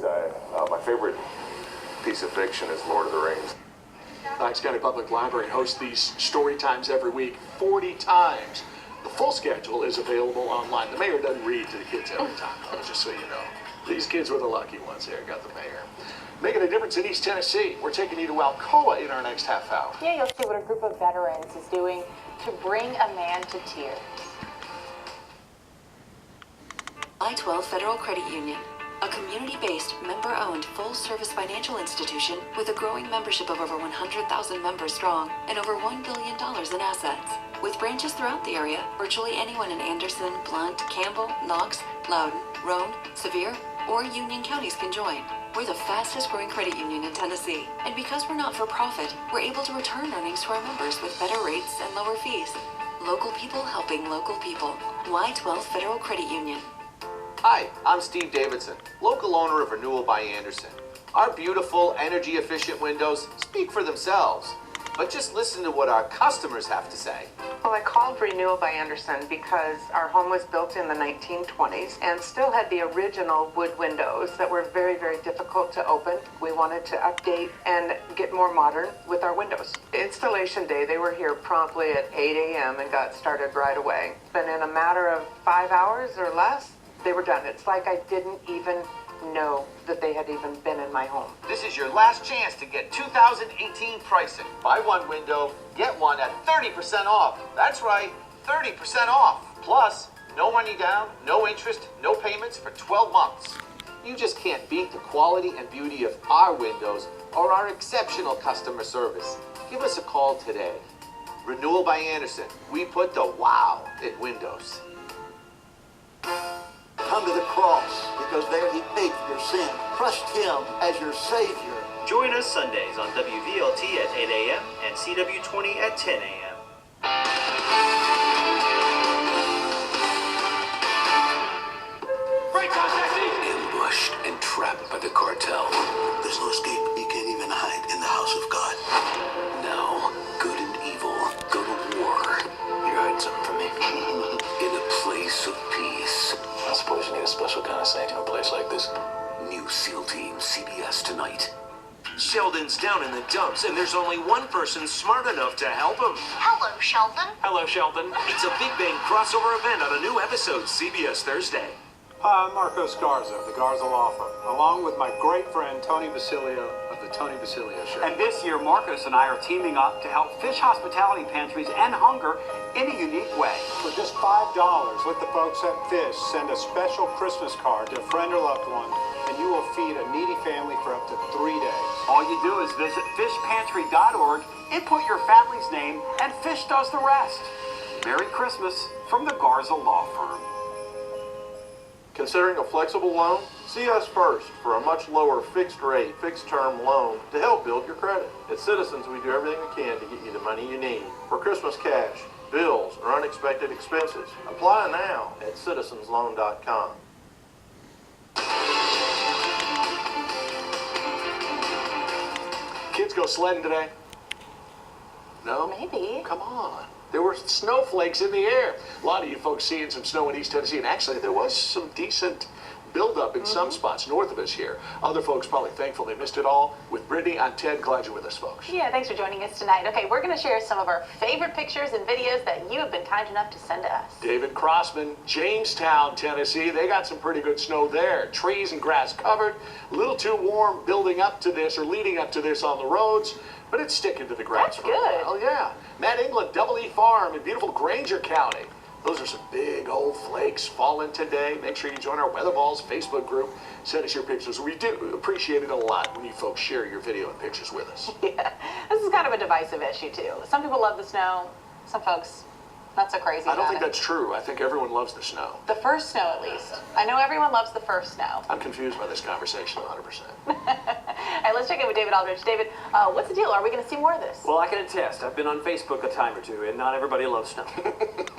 days. My favorite piece of fiction is Lord of the Rings. Knox County Public Library hosts these story times every week, 40 times. The full schedule is available online. The mayor doesn't read to the kids every time, though, just so you know. These kids were the lucky ones here, got the mayor. Making a difference in East Tennessee. We're taking you to Alcoa in our next half hour. Yeah, you'll see what a group of veterans is doing to bring a man to tears. I-12 Federal Credit Union, a community-based, member-owned, full-service financial institution with a growing membership of over 100,000 members strong and over $1 billion in assets. With branches throughout the area, virtually anyone in Anderson, Blount, Campbell, Knox, Loudoun, Roane, Sevier, or Union counties can join. We're the fastest growing credit union in Tennessee. And because we're not for profit, we're able to return earnings to our members with better rates and lower fees. Local people helping local people. Y-12 Federal Credit Union. Hi, I'm Steve Davidson, local owner of Renewal by Anderson. Our beautiful, energy-efficient windows speak for themselves. But just listen to what our customers have to say. Well, I called Renewal by Anderson because our home was built in the 1920s and still had the original wood windows that were very, very difficult to open. We wanted to update and get more modern with our windows. Installation day, they were here promptly at 8 a.m. and got started right away. And in a matter of 5 hours or less, they were done. It's like I didn't even know that they had even been in my home. This is your last chance to get 2018 pricing. Buy one window, get one at 30% off. That's right, 30% off. Plus, no money down, no interest, no payments for 12 months. You just can't beat the quality and beauty of our windows or our exceptional customer service. Give us a call today. Renewal by Anderson. We put the wow in windows. Come to the cross, because there he paid for your sin. Trust him as your Savior. Join us Sundays on WVLT at 8 a.m. and CW20 at 10 a.m. Ambushed and trapped by the cartel. There's no escape. You can't even hide in the house of God. Now, good and evil go to war. You're hiding something from me. In a place of peace. I suppose you need a special kind of saint in a place like this. New SEAL Team, CBS tonight. Sheldon's down in the dumps, and there's only one person smart enough to help him. Hello, Sheldon. Hello, Sheldon. It's a Big Bang crossover event on a new episode, CBS Thursday. Hi, I'm Marcos Garza of the Garza Law Firm, along with my great friend Tony Basilio of the Tony Basilio Show. And this year, Marcos and I are teaming up to help fish hospitality pantries end hunger in a unique way. For just $5, let the folks at Fish send a special Christmas card to a friend or loved one, and you will feed a needy family for up to 3 days. All you do is visit fishpantry.org, input your family's name, and Fish does the rest. Merry Christmas from the Garza Law Firm. Considering a flexible loan? See us first for a much lower fixed rate, fixed term loan to help build your credit. At Citizens, we do everything we can to get you the money you need for Christmas cash, bills, or unexpected expenses. Apply now at citizensloan.com. Kids go sledding today? No? Maybe. Come on. There were snowflakes in the air. A lot of you folks seeing some snow in East Tennessee, and actually there was some decent buildup in some spots north of us here. Other folks probably thankful they missed it all. With Brittany, I'm Ted. Glad you're with us, folks. Yeah, thanks for joining us tonight. Okay, we're going to share some of our favorite pictures and videos that you have been kind enough to send to us. David Crossman, Jamestown, Tennessee. They got some pretty good snow there. Trees and grass covered. A little too warm building up to this or leading up to this on the roads, but it's sticking to the grass. That's for a good. while. Yeah. Matt England, Double E Farm in beautiful Granger County. Those are some big old flakes falling today. Make sure you join our Weather Balls Facebook group. Send us your pictures. We do appreciate it a lot when you folks share your video and pictures with us. Yeah, this is kind of a divisive issue, too. Some people love the snow. Some folks, not so crazy I don't think about it. that's true. I think everyone loves the snow. The first snow, at least. I know everyone loves the first snow. I'm confused by this conversation 100%. All right, let's check in with David Aldrich. David, what's the deal? Are we going to see more of this? Well, I can attest. I've been on Facebook a time or two, and not everybody loves snow.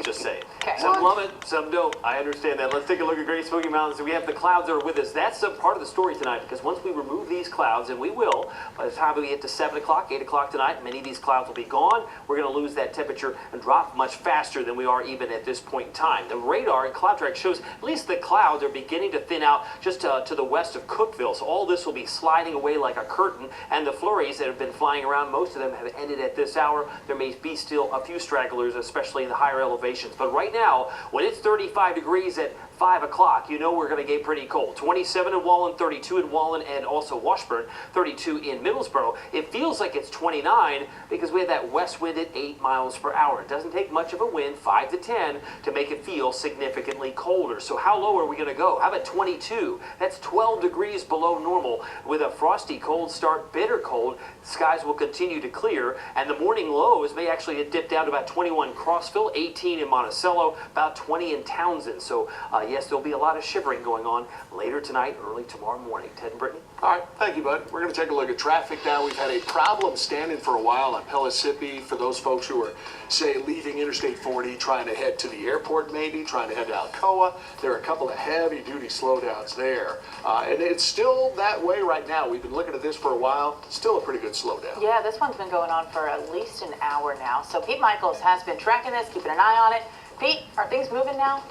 Just saying. Okay. Some love it, some don't. I understand that. Let's take a look at Great Smoky Mountains. We have the clouds that are with us. That's a part of the story tonight, because once we remove these clouds, and we will, by the time we get to 7 o'clock, 8 o'clock tonight, many of these clouds will be gone. We're going to lose that temperature and drop much faster. faster than we are even at this point in time. The radar and cloud track shows at least the clouds are beginning to thin out just to the west of Cookeville. So all this will be sliding away like a curtain, and the flurries that have been flying around, most of them have ended at this hour. There may be still a few stragglers, especially in the higher elevations. But right now, when it's 35 degrees at 5 o'clock, you know we're going to get pretty cold. 27 in Wallen, 32 in Wallen, and also Washburn, 32 in Middlesboro. It feels like it's 29 because we have that west wind at 8 miles per hour. It doesn't take much of a wind, 5 to 10, to make it feel significantly colder. So how low are we going to go? How about 22? That's 12 degrees below normal. With a frosty cold start, bitter cold, skies will continue to clear, and the morning lows may actually dip down to about 21 in Crossville, 18 in Monticello, about 20 in Townsend. So yes, there'll be a lot of shivering going on later tonight, early tomorrow morning. Ted and Brittany? All right, thank you, bud. We're going to take a look at traffic now. We've had a problem standing for a while on Pellissippi for those folks who are, say, leaving Interstate 40, trying to head to the airport maybe, trying to head to Alcoa. There are a couple of heavy-duty slowdowns there. And it's still that way right now. We've been looking at this for a while. Still a pretty good slowdown. Yeah, this one's been going on for at least an hour now. So Pete Michaels has been tracking this, keeping an eye on it. Pete, are things moving now?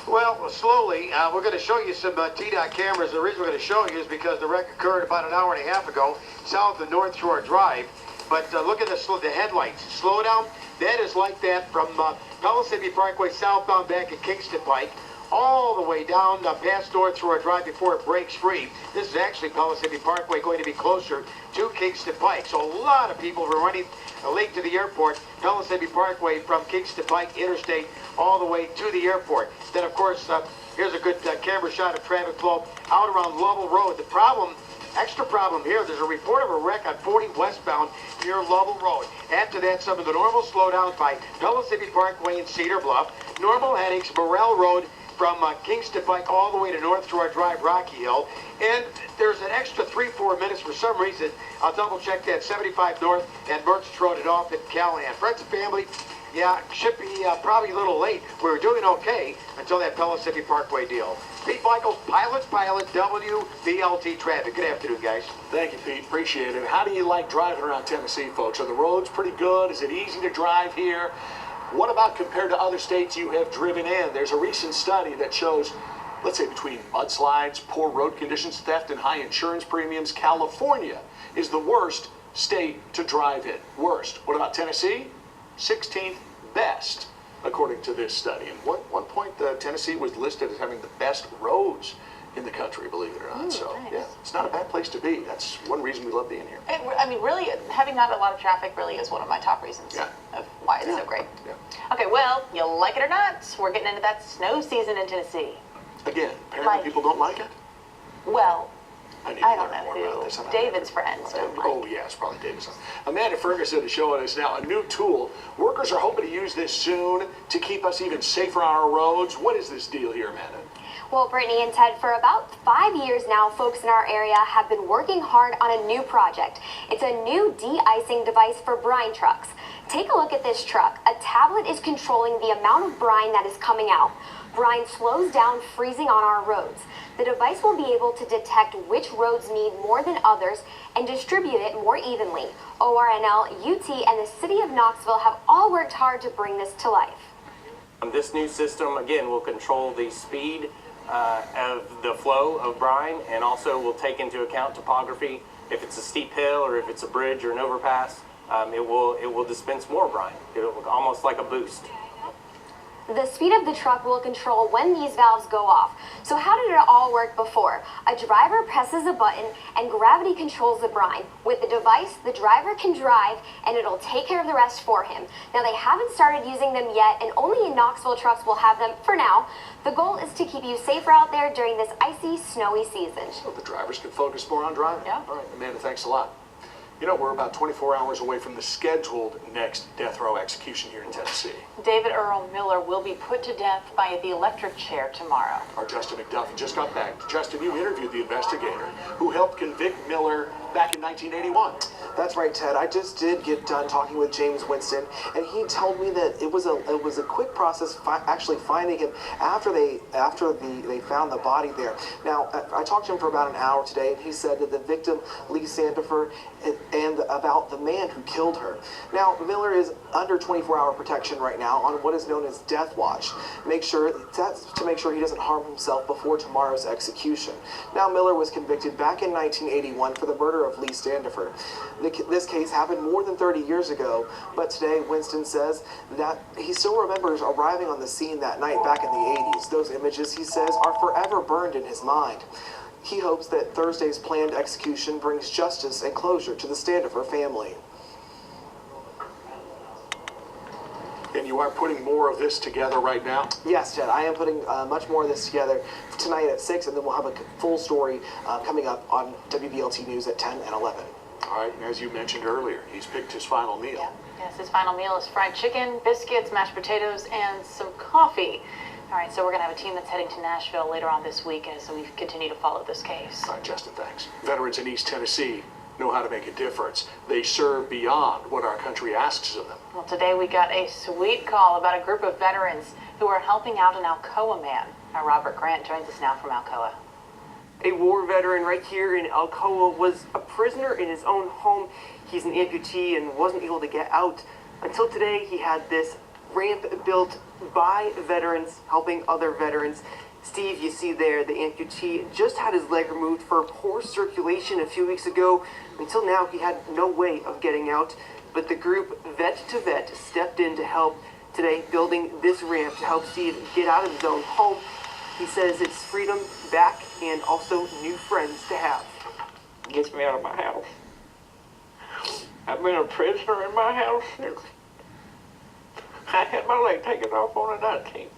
Well, slowly. We're going to show you some TDOT cameras. The reason we're going to show you is because the wreck occurred about an hour and a half ago south of North Shore Drive. But look at the headlights. Slow down. That is like that from Pellissippi Parkway southbound back at Kingston Pike, all the way down past North Shore Drive before it breaks free. This is actually Pellissippi Parkway going to be closer to Kingston Pike. So a lot of people were running late to the airport, Pellissippi Parkway from Kingston Pike Interstate all the way to the airport. Then, of course, here's a good camera shot of traffic flow out around Lovell Road. The problem, extra problem here, there's a report of a wreck on 40 westbound near Lovell Road. Add to that some of the normal slowdowns by Pellissippi Parkway and Cedar Bluff, normal headings, Morrell Road from Kingston Pike all the way to North Shore Drive, Rocky Hill. And there's an extra 3-4 minutes for some reason. I'll double check that 75 North and Merchants Road at off at Callahan. Friends and family, yeah, should be probably a little late. We were doing okay until that Pellissippi Parkway deal. Pete Michaels, Pilot, WVLT Traffic. Good afternoon, guys. Thank you, Pete. Appreciate it. How do you like driving around Tennessee, folks? Are the roads pretty good? Is it easy to drive here? What about compared to other states you have driven in? There's a recent study that shows, let's say, between mudslides, poor road conditions, theft, and high insurance premiums, California is the worst state to drive in. Worst. What about Tennessee? 16th best, according to this study. And at one point, Tennessee was listed as having the best roads in the country, believe it or not. So, nice. Yeah, it's not a bad place to be. That's one reason we love being here. I mean, really, having not a lot of traffic really is one of my top reasons of why it's so great. Yeah. Okay, well, you like it or not, we're getting into that snow season in Tennessee. Again, apparently people don't like it? Well, I don't know who. David's friends don't like it. Oh, yeah, it's probably David's. Amanda Ferguson is showing us now a new tool. Workers are hoping to use this soon to keep us even safer on our roads. What is this deal here, Amanda? Well, Brittany and Ted, for about 5 years now, folks in our area have been working hard on a new project. It's a new de-icing device for brine trucks. Take a look at this truck. A tablet is controlling the amount of brine that is coming out. Brine slows down freezing on our roads. The device will be able to detect which roads need more than others and distribute it more evenly. ORNL, UT, and the city of Knoxville have all worked hard to bring this to life. This new system, again, will control the speed of the flow of brine, and also will take into account topography. If it's a steep hill or if it's a bridge or an overpass, it will dispense more brine. It'll look almost like a boost. The speed of the truck will control when these valves go off. So how did it all work before? A driver presses a button and gravity controls the brine. With the device, the driver can drive and it'll take care of the rest for him. Now, they haven't started using them yet, and only in Knoxville trucks will have them for now. The goal is to keep you safer out there during this icy, snowy season. So the drivers can focus more on driving. Yeah. All right, Amanda, thanks a lot. You know, we're about 24 hours away from the scheduled next death row execution here in Tennessee. David Earl Miller will be put to death by the electric chair tomorrow. Our Justin McDuffie just got back. Justin, you interviewed the investigator who helped convict Miller back in 1981. That's right, Ted. I just did get done talking with James Winston, and he told me that it was a quick process actually finding him after they found the body there. Now, I talked to him for about an hour today, and he said that the victim, Lee Sandifer, and about the man who killed her. Now, Miller is under 24-hour protection right now on what is known as death watch. That's to make sure he doesn't harm himself before tomorrow's execution. Now, Miller was convicted back in 1981 for the murder of Lee Standifer. This case happened more than 30 years ago, but today Winston says that he still remembers arriving on the scene that night back in the 80s. Those images, he says, are forever burned in his mind. He hopes that Thursday's planned execution brings justice and closure to the Standifer family. And you are putting more of this together right now? Yes, Jed, I am putting much more of this together tonight at 6, and then we'll have a full story coming up on WVLT News at 10 and 11. All right, and as you mentioned earlier, he's picked his final meal. Yeah. Yes, his final meal is fried chicken, biscuits, mashed potatoes, and some coffee. All right, so we're going to have a team that's heading to Nashville later on this week as we continue to follow this case. All right, Justin, thanks. Veterans in East Tennessee know how to make a difference. They serve beyond what our country asks of them. Well, today we got a sweet call about a group of veterans who are helping out an Alcoa man. Our Robert Grant joins us now from Alcoa. A war veteran right here in Alcoa was a prisoner in his own home. He's an amputee and wasn't able to get out. Until today, he had this ramp built by veterans helping other veterans. Steve, you see there, the amputee just had his leg removed for poor circulation a few weeks ago. Until now, he had no way of getting out. But the group Vet to Vet stepped in to help today, building this ramp to help Steve get out of his own home. He says it's freedom back and also new friends to have. It gets me out of my house. I've been a prisoner in my house since I had my leg taken off on the 19th.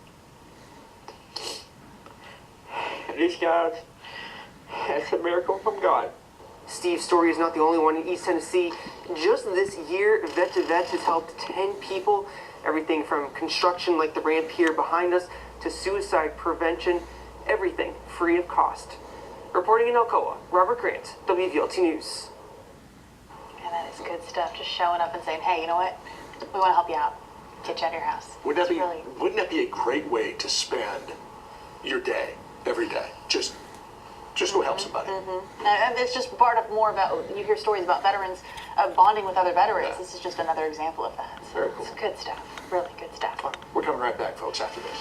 And these guys, that's a miracle from God. Steve's story is not the only one in East Tennessee. Just this year, Vet to Vet has helped 10 people. Everything from construction like the ramp here behind us to suicide prevention, everything free of cost. Reporting in Alcoa, Robert Grant, WVLT News. Yeah, that is good stuff. Just showing up and saying, hey, you know what? We want to help you out. Get you out of your house. Wouldn't that be a great way to spend your day, every day? Just go help somebody. And it's just part of more about, you hear stories about veterans bonding with other veterans. Yeah. This is just another example of that. So very cool. It's good stuff. Really good stuff. We're coming right back, folks, after this.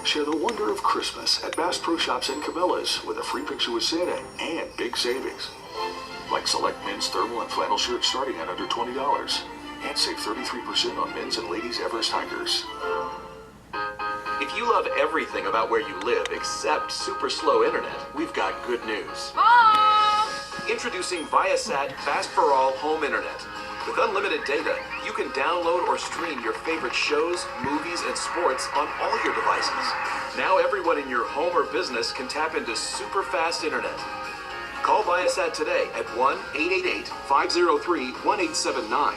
Share the wonder of Christmas at Bass Pro Shops and Cabela's with a free picture with Santa and big savings. Like select men's thermal and flannel shirts starting at under $20. And save 33% on men's and ladies' Everest hikers. If you love everything about where you live except super slow internet, we've got good news. Mom! Introducing Viasat Fast for All Home Internet. With unlimited data, you can download or stream your favorite shows, movies, and sports on all your devices. Now everyone in your home or business can tap into super fast internet. Call Viasat today at 1-888-503-1879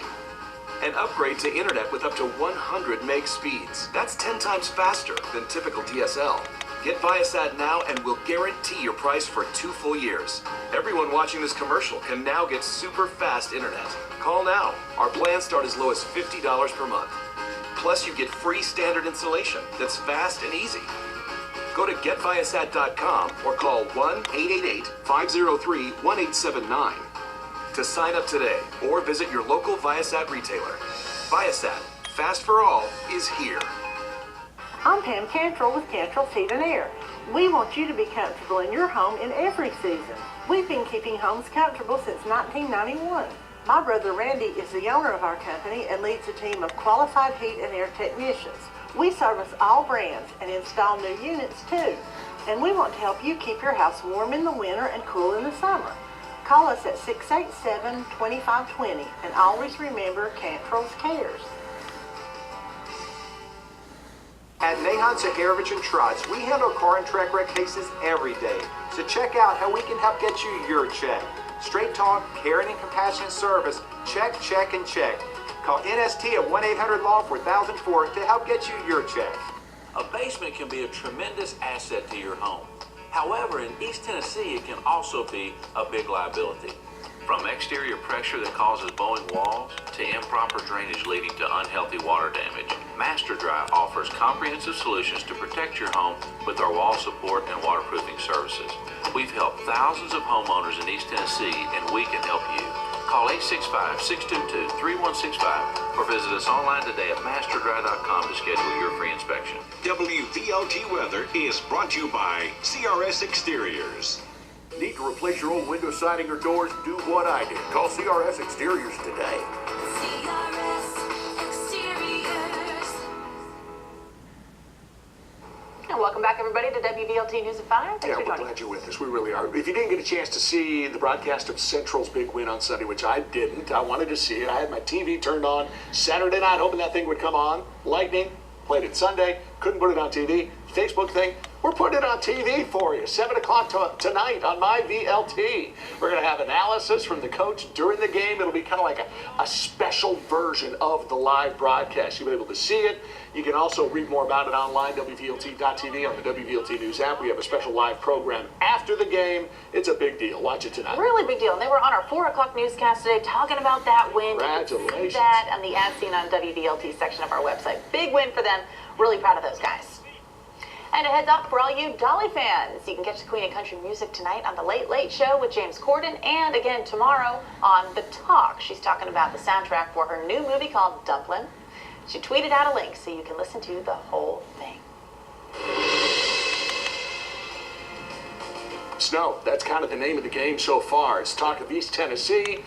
and upgrade to internet with up to 100 meg speeds. That's 10 times faster than typical DSL. Get Viasat now and we'll guarantee your price for 2 full years. Everyone watching this commercial can now get super fast internet. Call now. Our plans start as low as $50 per month. Plus you get free standard installation that's fast and easy. Go to getviasat.com or call 1-888-503-1879 to sign up today or visit your local Viasat retailer. Viasat, Fast for All, is here. I'm Pam Cantrell with Cantrell's Heat and Air. We want you to be comfortable in your home in every season. We've been keeping homes comfortable since 1991. My brother Randy is the owner of our company and leads a team of qualified heat and air technicians. We service all brands and install new units too. And we want to help you keep your house warm in the winter and cool in the summer. Call us at 687-2520 and always remember Cantrell's cares. At Nahon Saharovich and Trotz, we handle car and track wreck cases every day. So check out how we can help get you your check. Straight talk, caring and compassionate service. Check, check, and check. Call NST at 1-800-LAW-4004 to help get you your check. A basement can be a tremendous asset to your home. However, in East Tennessee, it can also be a big liability. From exterior pressure that causes bowing walls to improper drainage leading to unhealthy water damage, Master Dry offers comprehensive solutions to protect your home with our wall support and waterproofing services. We've helped thousands of homeowners in East Tennessee, and we can help you. Call 865-622-3165 or visit us online today at masterdry.com to schedule your free inspection. WVLT weather is brought to you by CRS Exteriors. Need to replace your old window siding or doors? Do what I did. Call CRS Exteriors today. And welcome back, everybody, to WVLT News at 5. Thanks for we're joining glad you're with us. We really are. If you didn't get a chance to see the broadcast of Central's big win on Sunday, which I didn't, I wanted to see it. I had my TV turned on Saturday night, hoping that thing would come on. Lightning, played it Sunday, couldn't put it on TV. Facebook thing, we're putting it on TV for you. 7 o'clock tonight on my VLT. We're going to have analysis from the coach during the game. It'll be kind of like a special version of the live broadcast. You'll be able to see it. You can also read more about it online, WVLT.tv, on the WVLT News app. We have a special live program after the game. It's a big deal. Watch it tonight. Really big deal. And they were on our 4 o'clock newscast today talking about that win. Congratulations. You can see that on the As Seen on WVLT section of our website. Big win for them. Really proud of those guys. And a heads up for all you Dolly fans. You can catch the Queen of Country Music tonight on The Late Late Show with James Corden, and again tomorrow on The Talk. She's talking about the soundtrack for her new movie called Dumplin'. She tweeted out a link so you can listen to the whole thing. Snow, that's kind of the name of the game so far. It's talk of East Tennessee.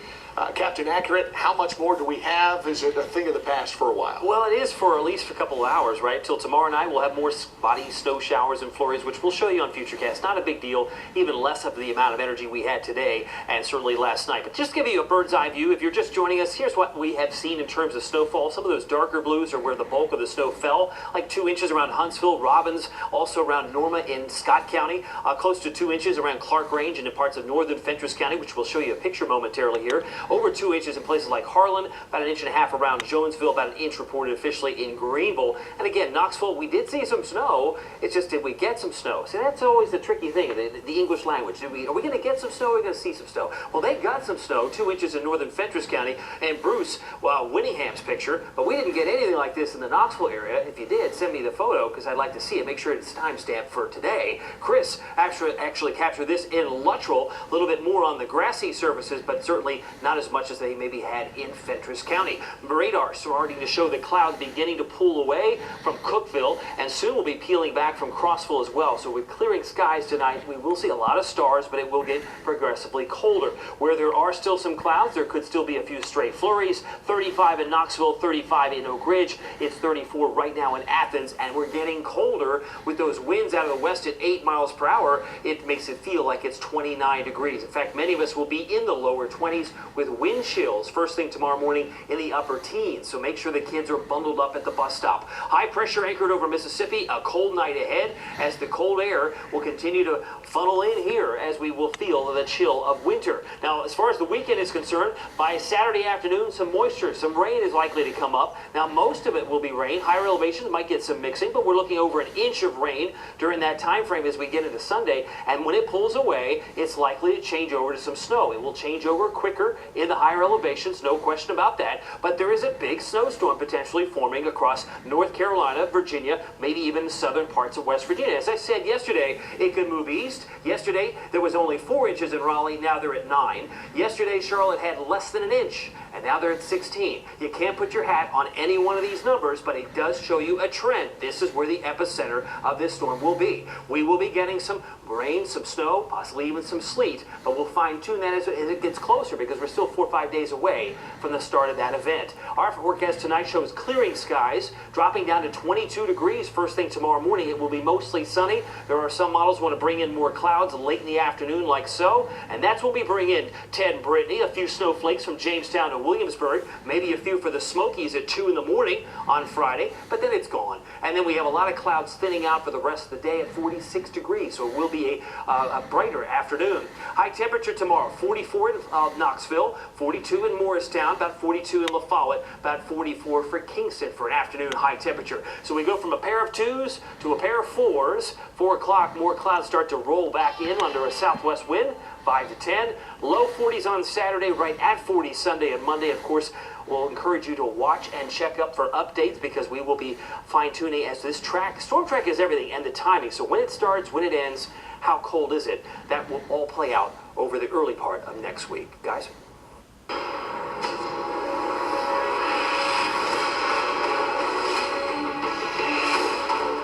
Captain Accurate, how much more do we have? Is it a thing of the past for a while? Well, it is for at least a couple of hours, right? Till tomorrow night, we'll have more spotty snow showers and flurries, which we'll show you on Futurecast. Not a big deal, even less of the amount of energy we had today and certainly last night. But just to give you a bird's eye view, if you're just joining us, here's what we have seen in terms of snowfall. Some of those darker blues are where the bulk of the snow fell, like 2 inches around Huntsville, Robbins, also around Norma in Scott County, close to 2 inches around Clark Range and in parts of northern Fentress County, which we'll show you a picture momentarily here. Over 2 inches in places like Harlan, about 1.5 inches around Jonesville, about 1 inch reported officially in Greenville. And again, Knoxville, we did see some snow. It's just, did we get some snow? See, that's always the tricky thing, the English language. Are we going to get some snow or are we going to see some snow? Well, they got some snow, 2 inches in northern Fentress County, and Bruce, Winningham's picture, but we didn't get anything like this in the Knoxville area. If you did, send me the photo because I'd like to see it. Make sure it's timestamped for today. Chris actually captured this in Luttrell, a little bit more on the grassy surfaces, but certainly not as much as they maybe had in Fentress County. Radar starting to show the clouds beginning to pull away from Cookville, and soon we'll be peeling back from Crossville as well. So with clearing skies tonight, we will see a lot of stars, but it will get progressively colder. Where there are still some clouds, there could still be a few stray flurries. 35 in Knoxville, 35 in Oak Ridge. It's 34 right now in Athens, and we're getting colder with those winds out of the west at 8 miles per hour. It makes it feel like it's 29 degrees. In fact, many of us will be in the lower 20s with wind chills first thing tomorrow morning in the upper teens. So make sure the kids are bundled up at the bus stop. High pressure anchored over Mississippi, a cold night ahead as the cold air will continue to funnel in here as we will feel the chill of winter. Now, as far as the weekend is concerned, by Saturday afternoon, some moisture, some rain is likely to come up. Now, most of it will be rain. Higher elevations might get some mixing, but we're looking over 1 inch of rain during that time frame as we get into Sunday. And when it pulls away, it's likely to change over to some snow. It will change over quicker in the higher elevations, no question about that. But there is a big snowstorm potentially forming across North Carolina, Virginia, maybe even the southern parts of West Virginia. As I said yesterday, it could move east. Yesterday, there was only 4 inches in Raleigh. Now they're at 9. Yesterday, Charlotte had less than 1 inch, and now they're at 16. You can't put your hat on any one of these numbers, but it does show you a trend. This is where the epicenter of this storm will be. We will be getting some rain, some snow, possibly even some sleet, but we'll fine-tune that as it gets closer because we're still 4 or 5 days away from the start of that event. Our forecast tonight shows clearing skies, dropping down to 22 degrees first thing tomorrow morning. It will be mostly sunny. There are some models want to bring in more clouds late in the afternoon like so, and that's when we bring in Ted and Brittany, a few snowflakes from Jamestown to Williamsburg, maybe a few for the Smokies at 2 in the morning on Friday, but then it's gone. And then we have a lot of clouds thinning out for the rest of the day at 46 degrees, so it will be a brighter afternoon. High temperature tomorrow, 44 in Knoxville, 42 in Morristown, about 42 in La Follette, about 44 for Kingston for an afternoon high temperature. So we go from a pair of of 2s to a pair of 4s. 4 o'clock, more clouds start to roll back in under a southwest wind. 5 to 10. Low 40s on Saturday, right at 40 Sunday and Monday. Of course, we'll encourage you to watch and check up for updates because we will be fine-tuning as this track. Storm track is everything, and the timing. So when it starts, when it ends, how cold is it? That will all play out over the early part of next week. Guys?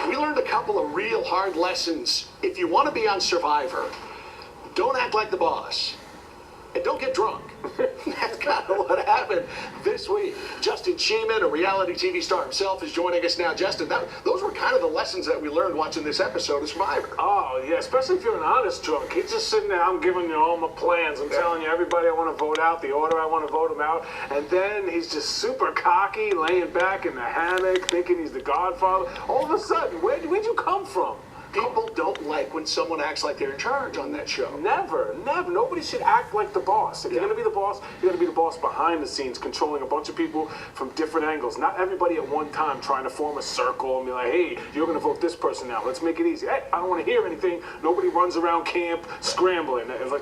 We learned a couple of real hard lessons. If you want to be on Survivor, don't act like the boss. And don't get drunk. That's kind of what happened this week. Justin Sheeman, a reality TV star himself, is joining us now. Justin, those were kind of the lessons that we learned watching this episode of Survivor. Oh, yeah, especially if you're an honest drunk. He's just sitting there, I'm giving you all my plans. I'm telling you everybody I want to vote out, the order I want to vote them out. And then he's just super cocky, laying back in the hammock, thinking he's the Godfather. All of a sudden, where'd you come from? People don't like when someone acts like they're in charge on that show. Never. Nobody should act like the boss. If you're going to be the boss, you're going to be the boss behind the scenes, controlling a bunch of people from different angles. Not everybody at one time trying to form a circle and be like, hey, you're going to vote this person now. Let's make it easy. Hey, I don't want to hear anything. Nobody runs around camp scrambling. It's like,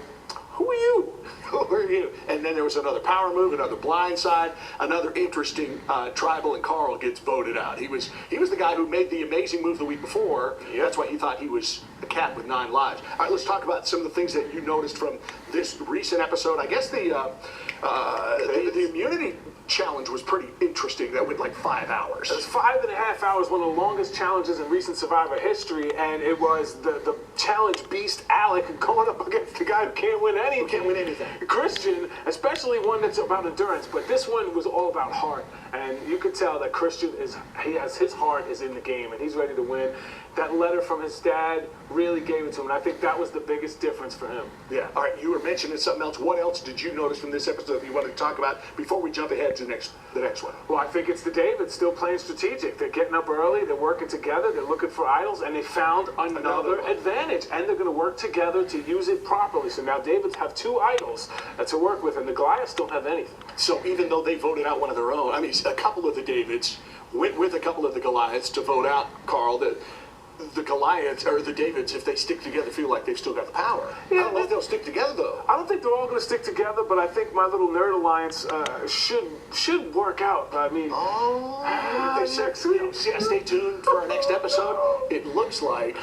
who are you? Who are you? And then there was another power move, another blind side, another interesting tribal, and Carl gets voted out. He was the guy who made the amazing move the week before. Yeah. That's why he thought he was a cat with 9 lives. All right, let's talk about some of the things that you noticed from this recent episode. I guess the immunity challenge was pretty interesting. That went like 5 hours. It was 5.5 hours, one of the longest challenges in recent Survivor history, and it was the challenge beast Alec going up against the guy who can't win anything. Who can't win anything. Christian, especially one that's about endurance, but this one was all about heart, and you could tell that Christian his heart is in the game, and he's ready to win. That letter from his dad really gave it to him, and I think that was the biggest difference for him. Yeah. All right, you were mentioning something else. What else did you notice from this episode that you wanted to talk about before we jump ahead to the next one? Well, I think it's the Davids still playing strategic. They're getting up early, they're working together, they're looking for idols, and they found another advantage, and they're going to work together to use it properly. So now Davids have 2 idols to work with, and the Goliaths don't have anything. So even though they voted out one of their own, I mean, a couple of the Davids went with a couple of the Goliaths to vote out Carl. The Goliaths, or the Davids, if they stick together, feel like they've still got the power. Yeah, I don't know if they'll stick together, though. I don't think they're all going to stick together, but I think my little nerd alliance should work out. I mean, next week. Stay tuned for our next episode. It looks like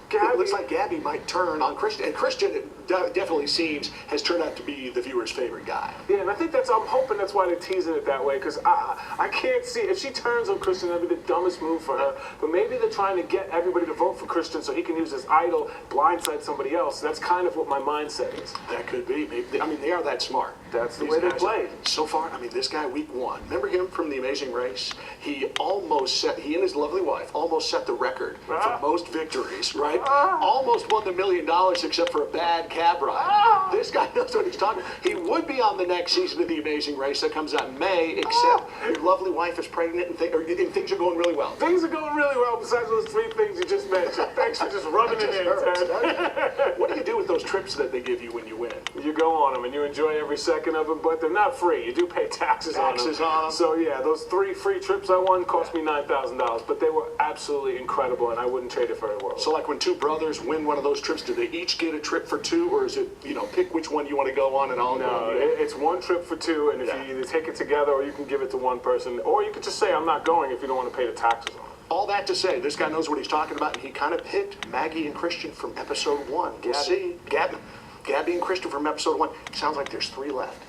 Gabby might turn on Christian, and Christian, it definitely seems, has turned out to be the viewer's favorite guy. Yeah, and I think I'm hoping that's why they're teasing it that way, because I can't see, if she turns on Christian, that'd be the dumbest move for her, but maybe they're trying to get everybody to vote for Christian so he can use his idol, blindside somebody else. That's kind of what my mindset is. That could be. Maybe, I mean, they are that smart. That's the way they played. So far, I mean, this guy, week 1, remember him from The Amazing Race? He and his lovely wife almost set the record for most victories, right? Almost won the $1 million except for a bad cab ride. This guy knows what he's talking about. He would be on the next season of The Amazing Race that comes out in May, except your lovely wife is pregnant and things are going really well. Things are going really well besides those 3 things you just mentioned. Thanks for just rubbing it in, Ted. What do you do with those trips that they give you when you win? You go on them and you enjoy every second of them, but they're not free. You do pay taxes on them. So yeah, those 3 free trips I won cost me $9,000, but they were absolutely incredible, and I wouldn't trade it for the world. So like when 2 brothers win one of those trips, do they each get a trip for 2, or is it, pick which one you want to go on and I'll go? No, it's 1 trip for 2, and if you either take it together or you can give it to 1 person, or you could just say I'm not going if you don't want to pay the taxes on it. All that to say, this guy knows what he's talking about, and he kind of picked Maggie and Christian from episode 1. We'll see. Gabby and Christian from episode 1. Sounds like there's 3 left.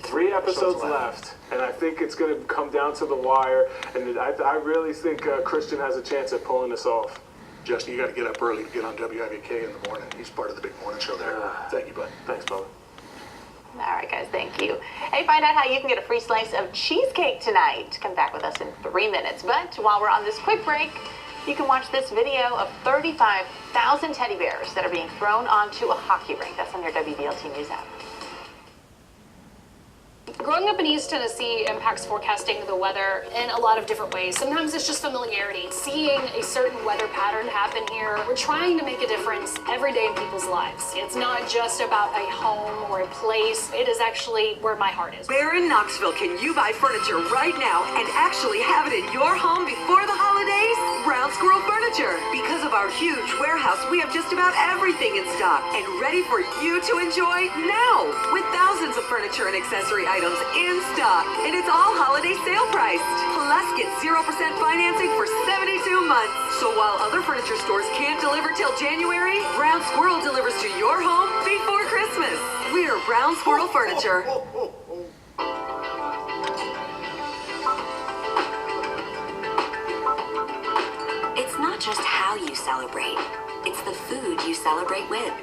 3 episodes left, and I think it's going to come down to the wire, and I really think Christian has a chance at pulling this off. Justin, you got to get up early to get on WVLT in the morning. He's part of the big morning show there. Thank you, bud. Thanks, brother. All right, guys, thank you. Hey, find out how you can get a free slice of cheesecake tonight. Come back with us in 3 minutes. But while we're on this quick break, you can watch this video of 35,000 teddy bears that are being thrown onto a hockey rink. That's on your WVLT News app. Growing up in East Tennessee impacts forecasting the weather in a lot of different ways. Sometimes it's just familiarity. Seeing a certain weather pattern happen here, we're trying to make a difference every day in people's lives. It's not just about a home or a place. It is actually where my heart is. Where in Knoxville can you buy furniture right now and actually have it in your home before the holidays? Brown Squirrel Furniture Furniture. Because of our huge warehouse, we have just about everything in stock and ready for you to enjoy now. With thousands of furniture and accessory items in stock, and it's all holiday sale priced. Plus, get 0% financing for 72 months. So while other furniture stores can't deliver till January, Brown Squirrel delivers to your home before Christmas. We're Brown Squirrel Furniture. It's not just how you celebrate, it's the food you celebrate with.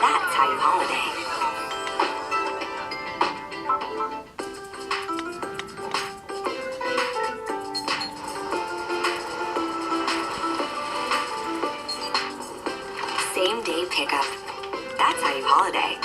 That's how you holiday. Same day pickup. That's how you holiday.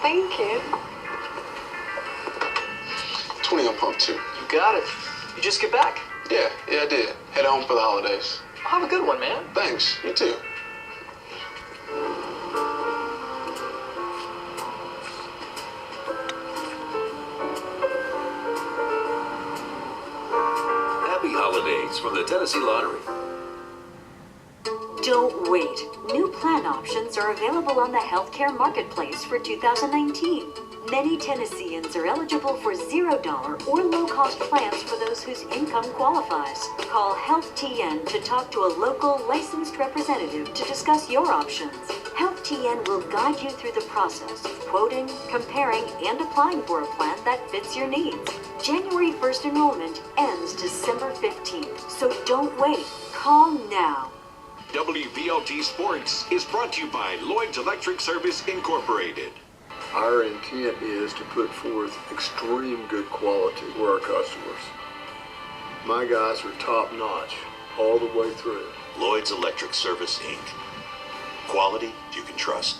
Thank you. 20 on pump 2. You got it. You just get back. Yeah, I did. Head home for the holidays. Have a good one, man. Thanks. You too. Happy holidays from the Tennessee Lottery. Don't wait. New plan options are available on the healthcare marketplace for 2019. Many Tennesseans are eligible for $0 or low-cost plans for those whose income qualifies. Call HealthTN to talk to a local licensed representative to discuss your options. HealthTN will guide you through the process of quoting, comparing, and applying for a plan that fits your needs. January 1st enrollment ends December 15th, so don't wait. Call now. WVLT Sports is brought to you by Lloyd's Electric Service Incorporated. Our intent is to put forth extreme good quality for our customers. My guys are top notch all the way through. Lloyd's Electric Service, Inc. Quality you can trust.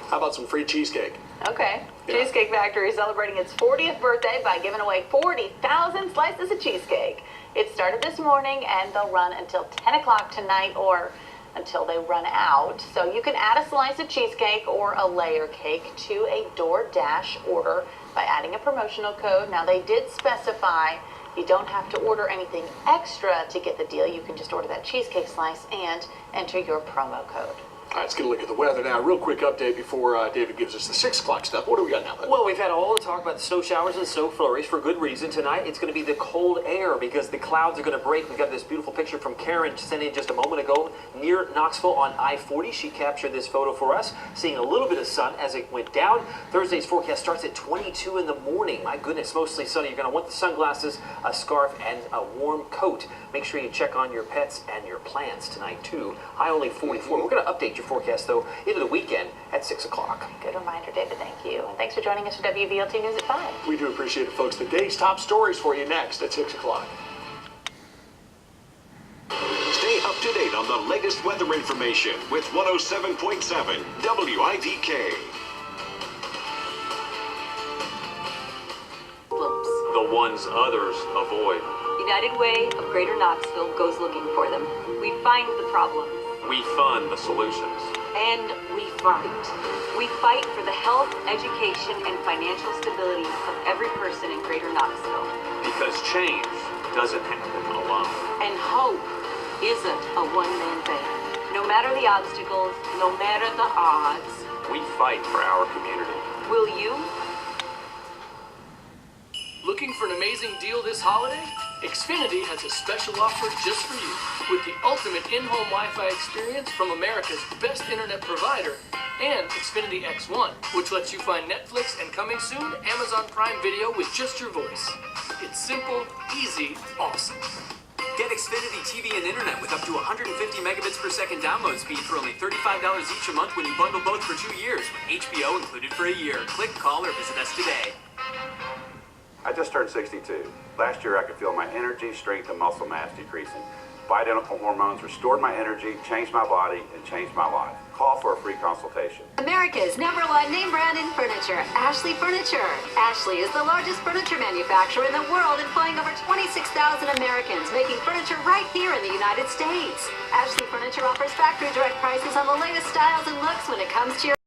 How about some free cheesecake? Okay. Yeah. Cheesecake Factory is celebrating its 40th birthday by giving away 40,000 slices of cheesecake. It started this morning and they'll run until 10 o'clock tonight or until they run out. So you can add a slice of cheesecake or a layer cake to a DoorDash order by adding a promotional code. Now they did specify you don't have to order anything extra to get the deal. You can just order that cheesecake slice and enter your promo code. All right, let's get a look at the weather now. Real quick update before David gives us the 6 o'clock stuff. What do we got now, bud? Well, we've had all the talk about the snow showers and snow flurries for good reason. Tonight, it's going to be the cold air because the clouds are going to break. We've got this beautiful picture from Karen sent in just a moment ago near Knoxville on I-40. She captured this photo for us, seeing a little bit of sun as it went down. Thursday's forecast starts at 22 in the morning. My goodness, mostly sunny. You're going to want the sunglasses, a scarf, and a warm coat. Make sure you check on your pets and your plants tonight, too. High only 44. We're going to update your forecast, though, into the weekend at 6 o'clock. Good reminder, David. Thank you. And thanks for joining us for WVLT News at 5. We do appreciate it, folks. The day's top stories for you next at 6 o'clock. Stay up to date on the latest weather information with 107.7 WIDK. The ones others avoid. United Way of Greater Knoxville goes looking for them. We find the problems. We fund the solutions. And we fight. We fight for the health, education, and financial stability of every person in Greater Knoxville. Because change doesn't happen alone. And hope isn't a one-man band. No matter the obstacles, no matter the odds, We fight for our community. will you? Looking for an amazing deal this holiday? Xfinity has a special offer just for you. With the ultimate in-home Wi-Fi experience from America's best internet provider and Xfinity X1, which lets you find Netflix and coming soon, Amazon Prime Video with just your voice. It's simple, easy, awesome. Get Xfinity TV and internet with up to 150 megabits per second download speed for only $35 each a month when you bundle both for 2 years, with HBO included for a year. Click, call, or visit us today. I just turned 62. Last year I could feel my energy, strength, and muscle mass decreasing. Bioidentical hormones restored my energy, changed my body, and changed my life. Call for a free consultation. America's #1 name brand in furniture, Ashley Furniture. Ashley is the largest furniture manufacturer in the world, employing over 26,000 Americans, making furniture right here in the United States. Ashley Furniture offers factory direct prices on the latest styles and looks when it comes to your